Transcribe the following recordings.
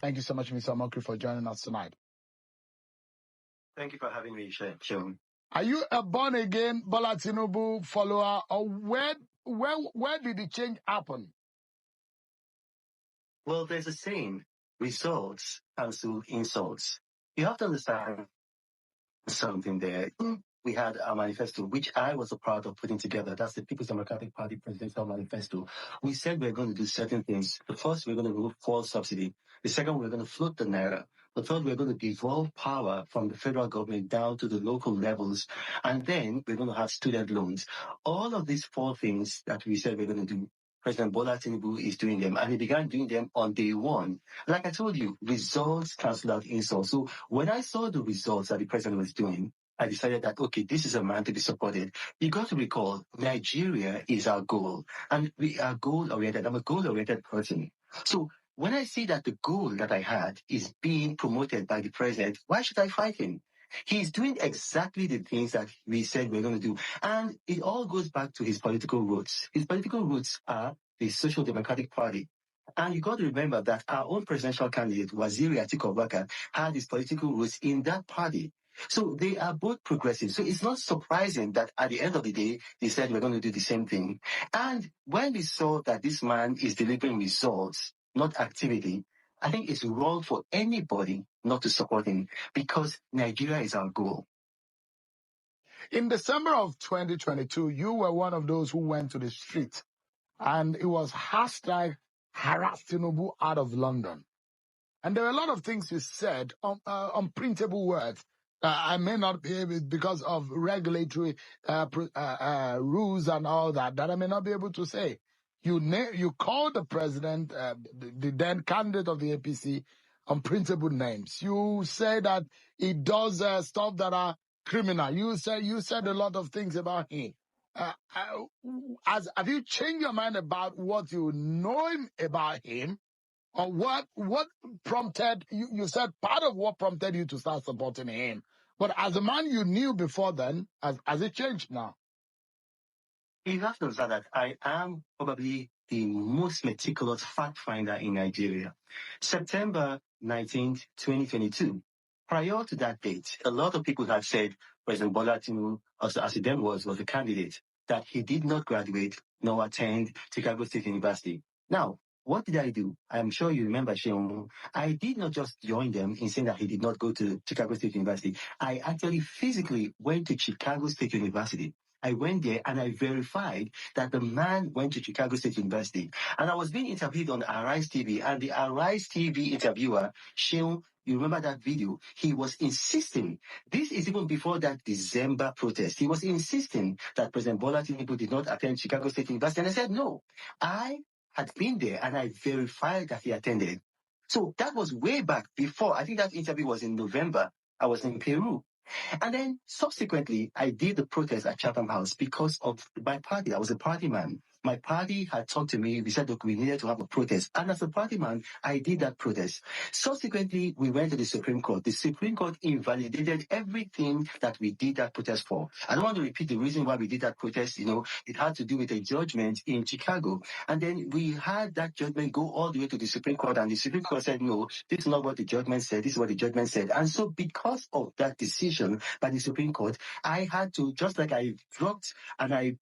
Thank you so much, Mr. Omokiri, for joining us tonight. Thank you for having me, Sean. Are you a born-again Bola Tinubu follower, or where did the change happen? Well, there's a saying, results cancel insults. You have to understand something there. We had a manifesto, which I was a part of putting together. That's the People's Democratic Party Presidential Manifesto. We said we're going to do certain things. The first, we're going to remove fuel subsidy. The second, we're going to float the naira. The third, we're going to devolve power from the federal government down to the local levels. And then we're going to have student loans. All of these four things that we said we're going to do, President Bola Tinubu is doing them, and he began doing them on day one. Like I told you, results cancel out insults. So when I saw the results that the president was doing, I decided that, okay, this is a man to be supported. You got to recall, Nigeria is our goal, and we are goal-oriented. I'm a goal-oriented person. So when I see that the goal that I had is being promoted by the president, why should I fight him? He's doing exactly the things that we said we're going to do. And it all goes back to his political roots. His political roots are the Social Democratic Party. And you got to remember that our own presidential candidate, Waziri Atiku, had his political roots in that party. So they are both progressive. So it's not surprising that at the end of the day, they said we're going to do the same thing. And when we saw that this man is delivering results, not activity, I think it's wrong for anybody not to support him, because Nigeria is our goal. In December of 2022, you were one of those who went to the street, and it was hashtag harass Tinubu out of London. And there were a lot of things you said, unprintable words. I may not be able, because of regulatory rules and all that I may not be able to say. You called the president, the then candidate of the APC, unprintable names. You say that he does stuff that are criminal. You said a lot of things about him. Have you changed your mind about what you know about him? Or what prompted you said part of what prompted you to start supporting him. But as a man you knew before then, has it changed now? You have to understand that I am probably the most meticulous fact finder in Nigeria. September 19th, 2022. Prior to that date, a lot of people had said President Bola Tinubu, as he then was a candidate, that he did not graduate nor attend Chicago State University. Now, what did I do? I'm sure you remember, Sheon. I did not just join them in saying that he did not go to Chicago State University. I actually physically went to Chicago State University. I went there and I verified that the man went to Chicago State University. And I was being interviewed on Arise TV, and the Arise TV interviewer, Sheon, you remember that video? He was insisting, this is even before that December protest, he was insisting that President Bola Tinubu did not attend Chicago State University. And I said, no, I had been there and I verified that he attended. So that was way back before. I think that interview was in November. I was in Peru. And then subsequently, I did the protest at Chatham House because of my party. I was a party man. My party had talked to me. We said, look, we needed to have a protest. And as a party man, I did that protest. Subsequently, we went to the Supreme Court. The Supreme Court invalidated everything that we did that protest for. I don't want to repeat the reason why we did that protest. It had to do with a judgment in Chicago. And then we had that judgment go all the way to the Supreme Court. And the Supreme Court said, no, this is not what the judgment said. This is what the judgment said. And so because of that decision by the Supreme Court, I had to, just like I dropped and I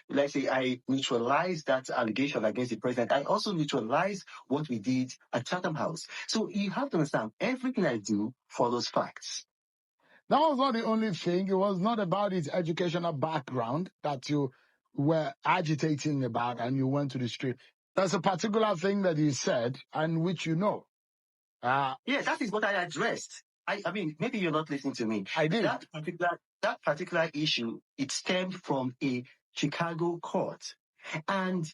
let's say I neutralized that allegation against the president, I also neutralized what we did at Chatham House. So you have to understand, everything I do follows facts. That was not the only thing. It was not about his educational background that you were agitating about and you went to the street. There's a particular thing that he said and which you know. Yes, that is what I addressed. I mean, maybe you're not listening to me. I did. That particular issue, it stemmed from a Chicago court. And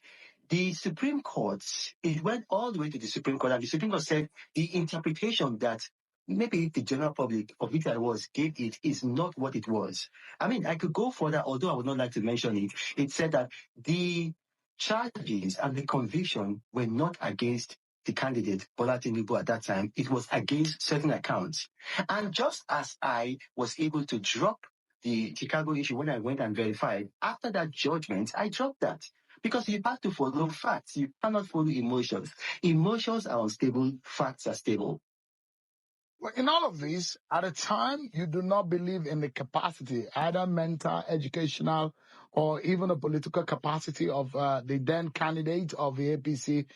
the Supreme Court, it went all the way to the Supreme Court, and the Supreme Court said the interpretation that maybe the general public of which I was gave it is not what it was. I mean, I could go further, although I would not like to mention it. It said that the charges and the conviction were not against the candidate, Bola Tinubu, at that time. It was against certain accounts. And just as I was able to drop the Chicago issue when I went and verified, after that judgment, I dropped that. Because you have to follow facts. You cannot follow emotions. Emotions are unstable. Facts are stable. Well, in all of this, at a time, you do not believe in the capacity, either mental, educational, or even a political capacity of the then candidate of the APC,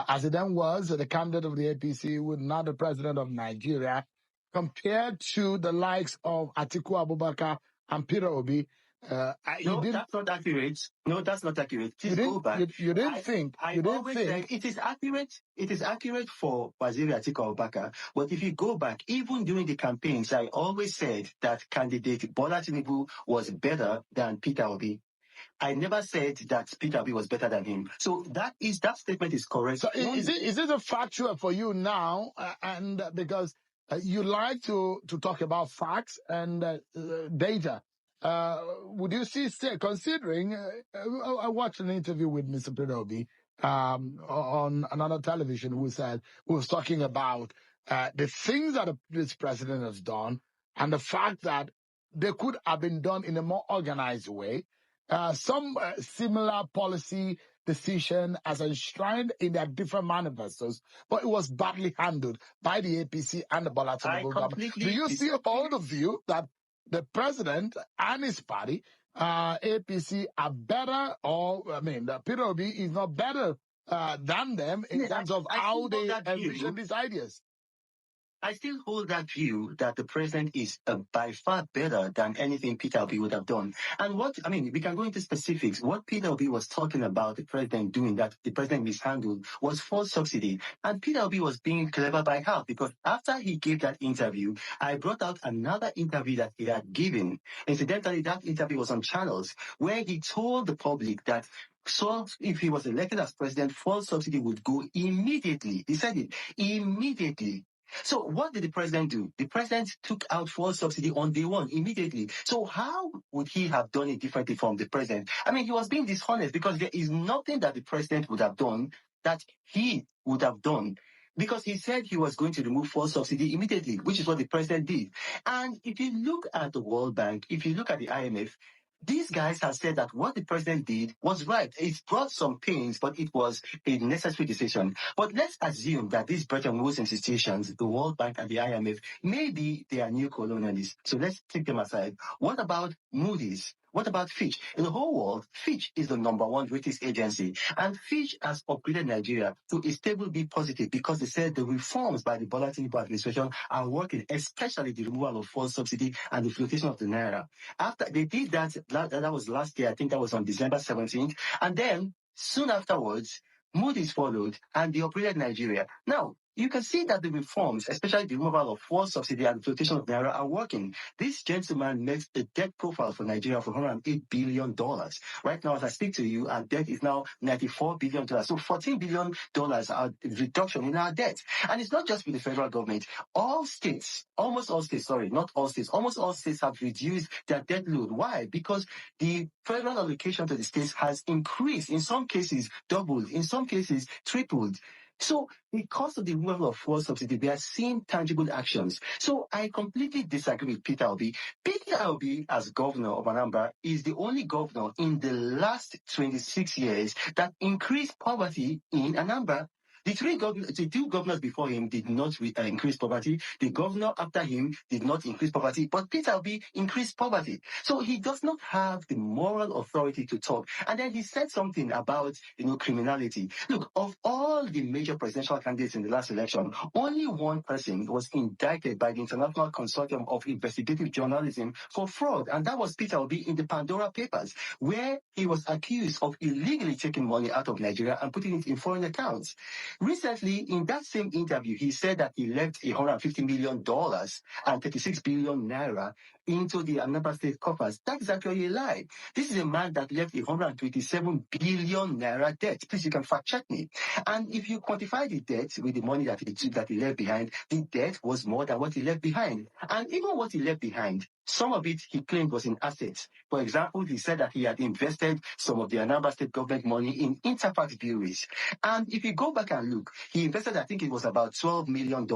as it then was, the candidate of the APC, was not the president of Nigeria, compared to the likes of Atiku Abubakar and Peter Obi. No, that's not accurate. No, that's not accurate. Please go back. You didn't think. I You didn't always think. said it is accurate. It is accurate for Waziri Atiku Abubakar. But if you go back, even during the campaigns, I always said that candidate Bola Tinubu was better than Peter Obi. I never said that Peter Obi was better than him. So that statement is correct. So is it a factual for you now? And because you like to talk about facts and data, would you see, considering, I watched an interview with Mr. Peter Obi on another television who was talking about the things that this president has done and the fact that they could have been done in a more organized way. Some similar policy decision as enshrined in their different manifestos, but it was badly handled by the APC and the Bola Tinubu government. Do you see all the view that the president and his party, APC, are better, or Peter Obi is not better than them in terms of how they envision these ideas? I still hold that view that the president is by far better than anything Peter Obi would have done. And we can go into specifics. What Peter Obi was talking about the president doing that the president mishandled was false subsidy. And Peter Obi was being clever by half, because after he gave that interview, I brought out another interview that he had given. Incidentally, that interview was on Channels, where he told the public that if he was elected as president, fuel subsidy would go immediately. He said it, immediately. So what did the president do? The president took out fuel subsidy on day one, immediately. So how would he have done it differently from the president? He was being dishonest, because there is nothing that the president would have done that he would have done, because he said he was going to remove fuel subsidy immediately, which is what the president did. And if you look at the World Bank, if you look at the IMF, these guys have said that what the president did was right. It brought some pains, but it was a necessary decision. But let's assume that these Bretton Woods institutions, the World Bank and the IMF, maybe they are new colonialists. So let's take them aside. What about Moody's? What about Fitch? In the whole world, Fitch is the #1 ratings agency. And Fitch has upgraded Nigeria to a stable B positive, because they said the reforms by the Bola Tinubu administration are working, especially the removal of fuel subsidy and the flotation of the Naira. After they did that was last year. I think that was on December 17th. And then soon afterwards, Moody's followed and they upgraded Nigeria. Now, you can see that the reforms, especially the removal of fuel subsidy and the flotation of Naira, are working. This gentleman makes a debt profile for Nigeria for $108 billion. Right now, as I speak to you, our debt is now $94 billion. So $14 billion are reduction in our debt. And it's not just with the federal government. Almost all states have reduced their debt load. Why? Because the federal allocation to the states has increased, in some cases doubled, in some cases tripled. So because of the removal of fuel subsidy, we are seeing tangible actions. So I completely disagree with Peter Obi. Peter Obi, as governor of Anambra, is the only governor in the last 26 years that increased poverty in Anambra. The two governors before him did not increase poverty. The governor after him did not increase poverty, but Peter Obi increased poverty. So he does not have the moral authority to talk. And then he said something about criminality. Look, of all the major presidential candidates in the last election, only one person was indicted by the International Consortium of Investigative Journalism for fraud, and that was Peter Obi in the Pandora Papers, where he was accused of illegally taking money out of Nigeria and putting it in foreign accounts. Recently, in that same interview, he said that he left $150 million and 36 billion naira into the Anambra State coffers. That is actually a lie. This is a man that left 127 billion naira debt. Please, you can fact check me. And if you quantify the debt with the money that he left behind, the debt was more than what he left behind. And even what he left behind, some of it he claimed was in assets. For example, he said that he had invested some of the Anambra State government money in Interfax breweries. And if you go back and look, he invested, I think it was about $12 million.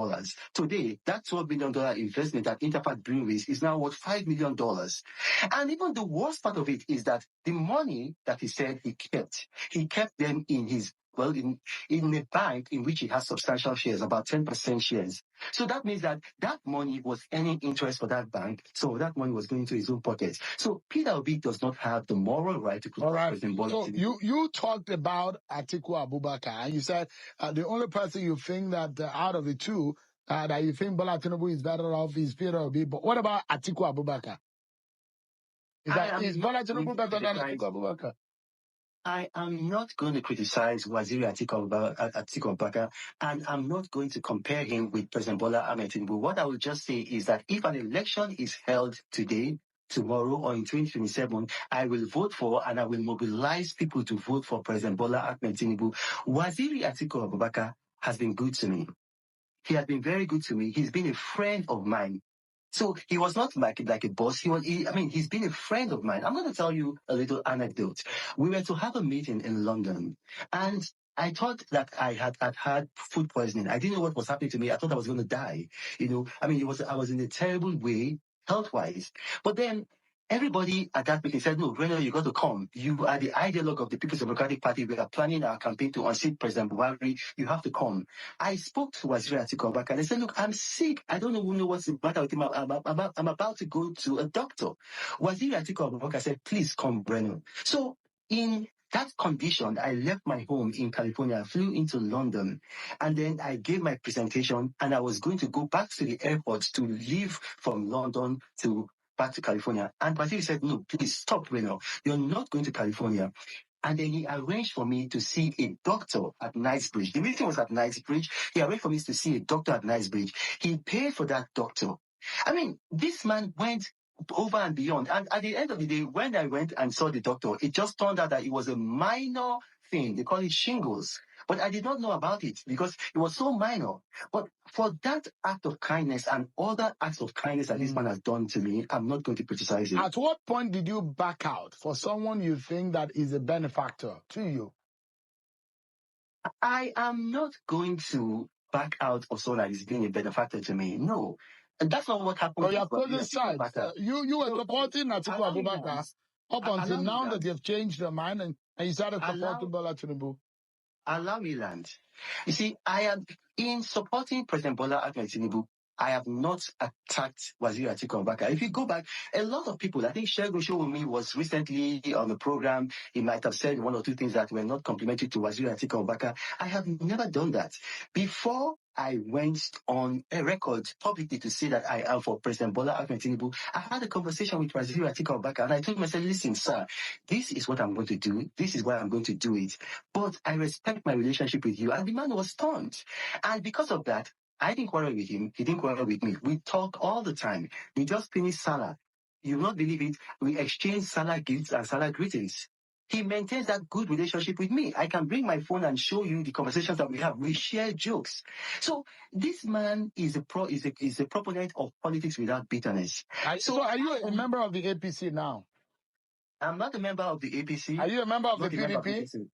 Today, that $12 million investment at Interfax breweries is now worth $5 million. And even the worst part of it is that the money that he said he kept them in his, well, in a bank in which he has substantial shares, about 10% shares. So that means that money was earning interest for that bank. So that money was going to his own pockets. So Peter Obi does not have the moral right to criticize President Bola. So you talked about Atiku Abubakar, and you said the only person you think that out of the two that you think Bola Tinubu is better off is Peter Obi. But what about Atiku Abubakar? Is Bola Tinubu better than Atiku Abubakar? I am not going to criticize Waziri Atiku Abubakar, and I'm not going to compare him with President Bola Ahmed Tinubu. What I will just say is that if an election is held today, tomorrow, or in 2027, I will vote for and I will mobilize people to vote for President Bola Ahmed Tinubu. Waziri Atiku Abubakar has been good to me. He has been very good to me. He's been a friend of mine. So he was not like a boss. He's been a friend of mine. I'm going to tell you a little anecdote. We were to have a meeting in London, and I thought that I had food poisoning. I didn't know what was happening to me. I thought I was going to die. I was in a terrible way health-wise. But then everybody at that meeting said, "No, Reno, you got to come. You are the ideologue of the People's Democratic Party. We are planning our campaign to unseat President Buhari. You have to come." I spoke to Waziri Atiku Abubakar and I said, "Look, I'm sick. I don't know what's the matter with him. I'm about to go to a doctor." Waziri Atiku Abubakar said, "Please come, Reno." So in that condition, I left my home in California, flew into London, and then I gave my presentation, and I was going to go back to the airport to leave from London back to California. And Waziri said, "No, please stop, Reno. You're not going to California." And then he arranged for me to see a doctor at Knightsbridge. The meeting was at Knightsbridge. He arranged for me to see a doctor at Knightsbridge. He paid for that doctor. I mean, this man went over and beyond. And at the end of the day, when I went and saw the doctor, it just turned out that it was a minor thing. They call it shingles. But I did not know about it because it was so minor. But for that act of kindness and other acts of kindness that this man has done to me, I'm not going to criticize him. At what point did you back out for someone you think that is a benefactor to you? I am not going to back out of someone that is being a benefactor to me. No. And that's not what happened. But you have chosen sides. You were supporting Atiku Abubakar up until now that you've changed your mind and you started supporting Bola Tinubu. Allow me land. You see, I am in supporting President Bola Ahmed Tinubu. I have not attacked Waziri Atiku Abubakar. If you go back, a lot of people, I think Shegun Showumi was recently on the program. He might have said one or two things that were not complimentary to Waziri Atiku Abubakar. I have never done that. Before I went on a record publicly to say that I am for President Bola Ahmed Tinubu, I had a conversation with Waziri Atiku Abubakar, and I told him, I said, "Listen, sir, this is what I'm going to do. This is why I'm going to do it. But I respect my relationship with you." And the man was stunned. And because of that, I didn't quarrel with him. He didn't quarrel with me. We talk all the time. We just finished Salah. You will not believe it. We exchange Salah gifts and Salah greetings. He maintains that good relationship with me. I can bring my phone and show you the conversations that we have. We share jokes. So this man is a proponent of politics without bitterness. So are you a member of the APC now? I'm not a member of the APC. Are you a member of the PDP?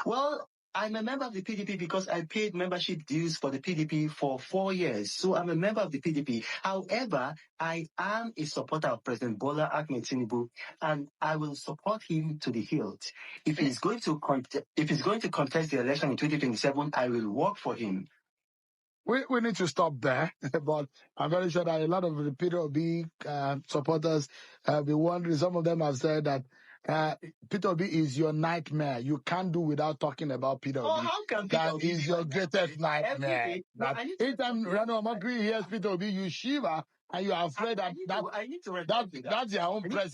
Well, I'm a member of the PDP because I paid membership dues for the PDP for 4 years. So I'm a member of the PDP. However, I am a supporter of President Bola Ahmed Tinubu, and I will support him to the hilt. If he's going to contest the election in 2027, I will work for him. We need to stop there, but I'm very sure that a lot of the Peter Obi supporters be wondering. Some of them have said that Peter Obi is your nightmare. You can't do without talking about Peter Obi. How can That is your greatest nightmare. Anytime RENO OMOKIRI hears Peter Obi, you shiver and you are afraid that's their own president.